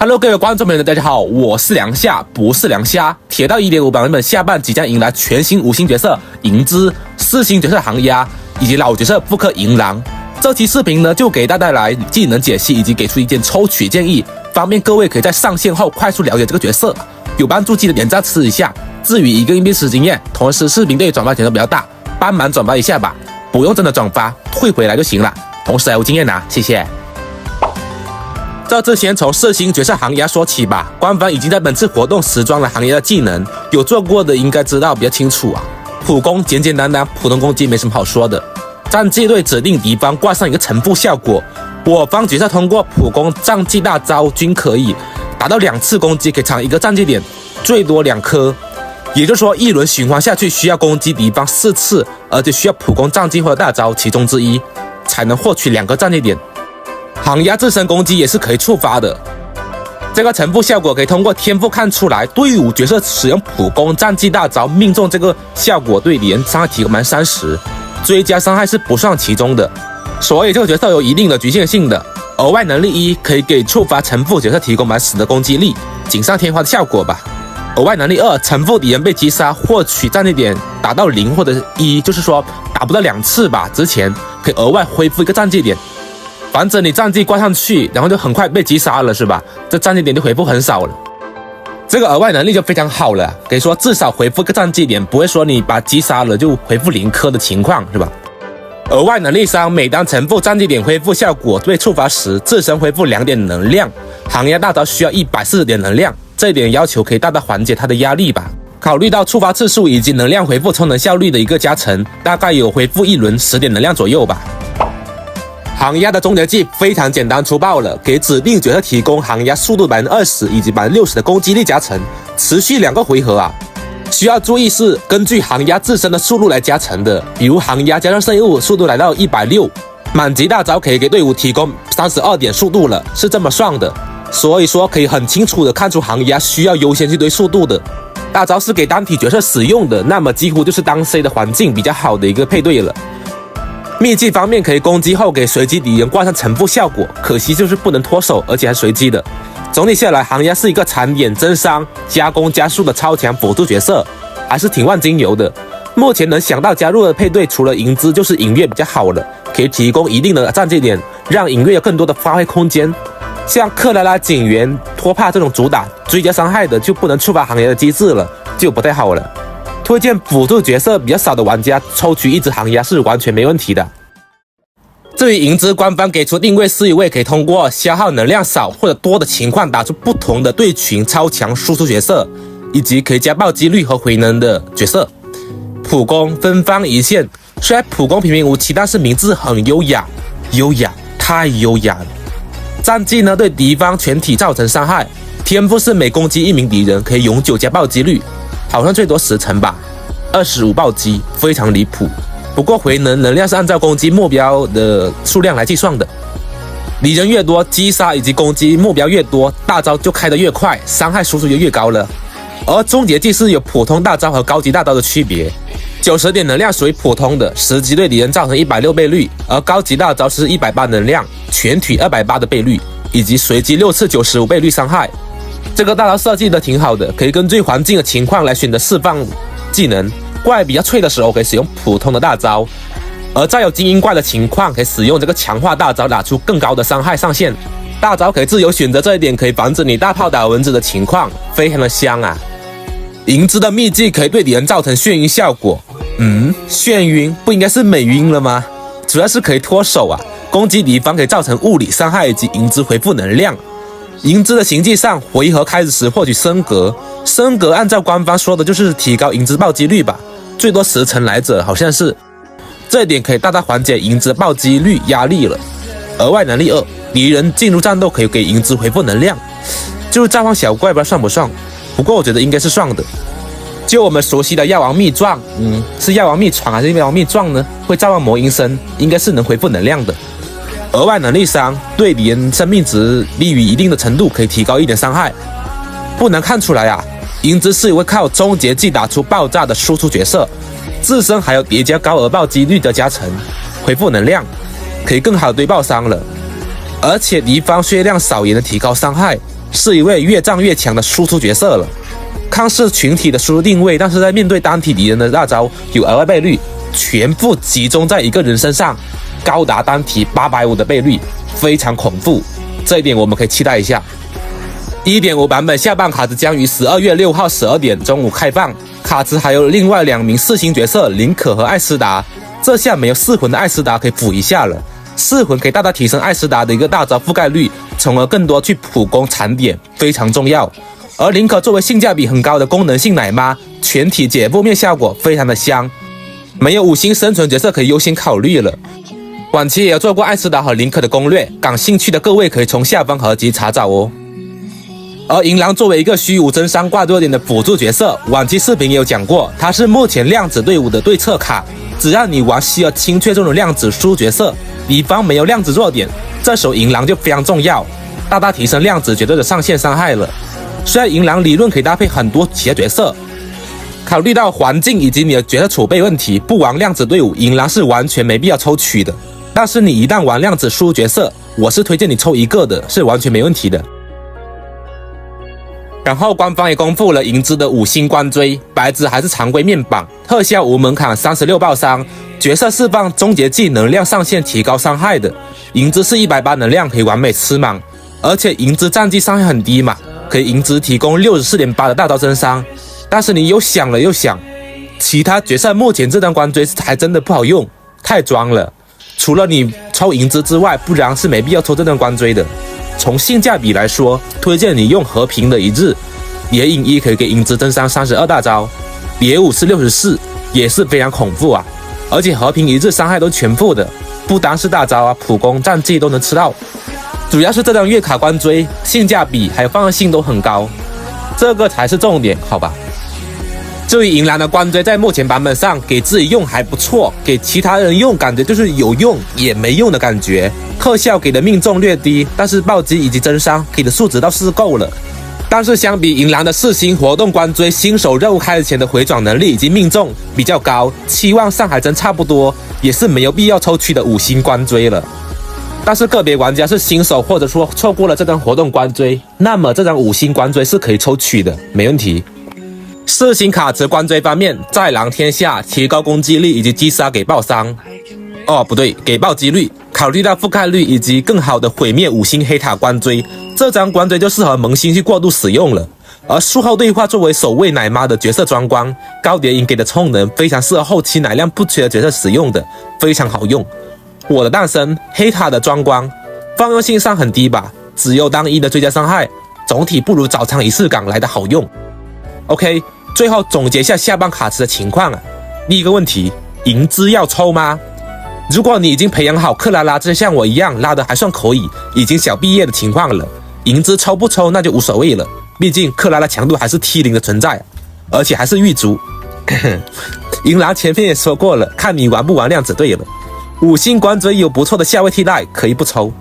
Hello， 各位观众朋友，大家好，我是梁夏，不是梁虾。铁道1.5版本下半即将迎来全新5星角色银之、4星角色航鸭以及老角色复刻银狼。这期视频呢，就给大家带来技能解析以及给出一件抽取建议，方便各位可以在上线后快速了解这个角色。有帮助记得点赞支持一下。至于一个硬币吃经验，同时视频对转发权都比较大，帮忙转发一下吧，不用真的转发，退回来就行了。同时还有经验拿，谢谢。这之前从4星角色航鸭说起吧，官方已经在本次活动时装了航鸭的技能，有做过的应该知道比较清楚啊。普攻简简单单，普通攻击没什么好说的。战绩对指定敌方挂上一个沉负效果，我方角色通过普攻战绩大招均可以达到2次攻击，可以藏一个战绩点，最多2颗。也就是说，一轮循环下去需要攻击敌方4次，而且需要普攻战绩或者大招其中之一，才能获取2个战绩点。航鸭自身攻击也是可以触发的，这个沉负效果可以通过天赋看出来，队伍角色使用普攻战绩大招命中这个效果对敌人伤害提高30%，追加伤害是不算其中的，所以这个角色有一定的局限性的。额外能力1可以给触发沉负角色提供10%的攻击力，锦上添花的效果吧。额外能力2，沉负敌人被击杀，获取战绩点达到0或者1，就是说打不到2次吧，之前可以额外恢复一个战绩点。反正你战绩挂上去，然后就很快被击杀了，是吧？这战绩点就回复很少了。这个额外能力就非常好了，可以说至少回复个战绩点，不会说你把击杀了就回复0颗的情况，是吧？额外能力3，每当沉负战绩点恢复效果被触发时，自身恢复2点能量。航鸭大招需要140点能量，这一点要求可以大大缓解它的压力吧。考虑到触发次数以及能量回复充能效率的一个加成，大概有恢复1轮10点能量左右吧。航鸭的终结技非常简单粗暴了，给指定角色提供航鸭速度20%以及60%的攻击力加成，持续2个回合啊。需要注意是根据航鸭自身的速度来加成的，比如航鸭加上生物速度来到160，满级大招可以给队伍提供32点速度了，是这么算的。所以说可以很清楚的看出航鸭需要优先去堆速度的。大招是给单体角色使用的，那么几乎就是当 C 的环境比较好的一个配对了。秘技方面可以攻击后给随机敌人挂上沉负效果，可惜就是不能脱手，而且还随机的。总体下来，航鸭是一个残眼增伤、加攻加速的超强辅助角色，还是挺万金油的。目前能想到加入的配对，除了银之就是影月比较好了，可以提供一定的战绩点，让影月有更多的发挥空间。像克拉拉、警员、托帕这种主打追加伤害的，就不能触发航鸭的机制了，就不太好了。推荐辅助角色比较少的玩家抽取1只航鸭是完全没问题的。至于银之，官方给出定位是一位可以通过消耗能量少或者多的情况打出不同的队群超强输出角色，以及可以加暴击率和回能的角色。普攻芬芳一线，虽然普攻平平无奇，但是名字很优雅，太优雅了。战绩呢对敌方全体造成伤害，天赋是每攻击1名敌人可以永久加暴击率。好像最多10成吧，25暴击，非常离谱。不过回能量是按照攻击目标的数量来计算的，敌人越多，击杀以及攻击目标越多，大招就开得越快，伤害输出就越高了。而终结技是有普通大招和高级大招的区别，90点能量属于普通的，10级对敌人造成160倍率，而高级大招是180能量，全体280的倍率，以及随机6次95倍率伤害。这个大招设计的挺好的，可以根据环境的情况来选择释放技能。怪比较脆的时候可以使用普通的大招，而在有精英怪的情况可以使用这个强化大招打出更高的伤害上限。大招可以自由选择，这一点可以防止你大炮打蚊子的情况，非常的香啊。银之的秘技可以对敌人造成眩晕效果，眩晕不应该是美晕了吗？主要是可以脱手啊，攻击敌方可以造成物理伤害以及银之回复能量。银之的行迹上，回合开始时获取升格，升格按照官方说的就是提高银之暴击率吧，最多10成来着，好像是。这一点可以大大缓解银之暴击率压力了。额外能力2，敌人进入战斗可以给银之回复能量，就是召唤小怪，不知道算不算，不过我觉得应该是算的。就我们熟悉的药王秘传，是药王秘传还是药王秘传呢？会召唤魔音声，应该是能回复能量的。额外能力3，对敌人生命值低于一定的程度可以提高1点伤害。不难看出来啊，银之是一位靠终结技打出爆炸的输出角色，自身还有叠加高额暴击率的加成，回复能量可以更好堆爆伤了。而且敌方血量少也能提高伤害，是一位越战越强的输出角色了。看似群体的输入定位，但是在面对单体敌人的大招有额外倍率，全部集中在一个人身上，高达单体850的倍率，非常恐怖。这一点我们可以期待一下。1.5 版本下半卡池将于12月6号12点中午开放，卡池还有另外2名4星角色林可和艾斯达，这下没有4魂的艾斯达可以补一下了。4魂可以大大提升艾斯达的一个大招覆盖率，从而更多去普攻残点，非常重要。而林可作为性价比很高的功能性奶妈，全体解负面效果非常的香，没有5星生存角色可以优先考虑了。往期也有做过艾斯达和林可的攻略，感兴趣的各位可以从下方合集查找哦。而银狼作为一个虚无增伤挂弱点的辅助角色，往期视频也有讲过，它是目前量子队伍的对策卡，只要你玩希尔清阙这种量子输角色，敌方没有量子弱点，这时候银狼就非常重要，大大提升量子绝对的上限伤害了。虽然银狼理论可以搭配很多其他角色，考虑到环境以及你的角色储备问题，不玩量子队伍，银狼是完全没必要抽取的。但是你一旦玩量子输角色，我是推荐你抽一个的，是完全没问题的。然后官方也公布了银之的5星关追，白之还是常规面板，特效无门槛36爆伤，角色释放终结技能量上限提高伤害的。银之是180能量可以完美吃满，而且银之战绩伤害很低嘛，可以银之提供 64.8 的大招增伤。但是你又想了又想，其他角色目前这张关追还真的不好用，太装了。除了你抽银之之外，不然是没必要抽这张关追的。从性价比来说，推荐你用和平的一日，野影1可以给银之增伤32大招，野5是64，也是非常恐怖啊！而且和平一日伤害都全负的，不单是大招啊，普攻战绩都能吃到。主要是这张月卡关追性价比还有放射性都很高，这个才是重点，好吧？至于银狼的关追，在目前版本上给自己用还不错，给其他人用感觉就是有用也没用的感觉。特效给的命中略低，但是暴击以及增伤给的数值倒是够了。但是相比银狼的4星活动关追，新手任务开始前的回转能力以及命中比较高，期望上还真差不多，也是没有必要抽取的5星关追了。但是个别玩家是新手，或者说错过了这张活动关追，那么这张5星关追是可以抽取的，没问题。4星卡池关追方面，在狼天下提高攻击力以及击杀给爆伤，不对，给爆击率。考虑到覆盖率以及更好的毁灭5星黑塔关追，这张关追就适合萌新去过度使用了。而术后对话作为守卫奶妈的角色装光，高蝶影给的充能非常适合后期奶量不缺的角色使用的，非常好用。我的诞生黑塔的装光放射性上很低吧，只有单一的追加伤害，总体不如早餐仪式感来的好用。OK， 最后总结一下下半卡池的情况啊。第一个问题，银之要抽吗？如果你已经培养好克拉拉这像我一样拉的还算可以，已经小毕业的情况了，银之抽不抽那就无所谓了，毕竟克拉拉强度还是 T0 的存在，而且还是狱卒。银狼前面也说过了，看你玩不玩量子队了。5星关追有不错的下位替代，可以不抽。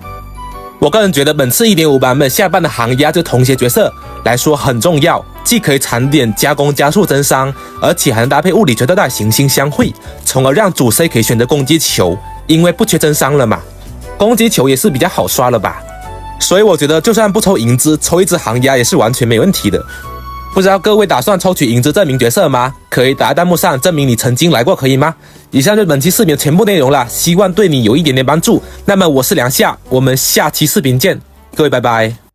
我个人觉得本次 1.5 版本下半的行压这同鞋角色来说很重要，既可以残点加攻加速增伤，而且还能搭配物理绝对带行星相会，从而让主 C 可以选择攻击球，因为不缺增伤了嘛，攻击球也是比较好刷了吧。所以我觉得就算不抽银之，抽一只行压也是完全没问题的。不知道各位打算抽取银之这名角色吗？可以打在弹幕上证明你曾经来过，可以吗？以上就是本期视频的全部内容了，希望对你有一点点帮助。那么我是梁夏，我们下期视频见，各位拜拜。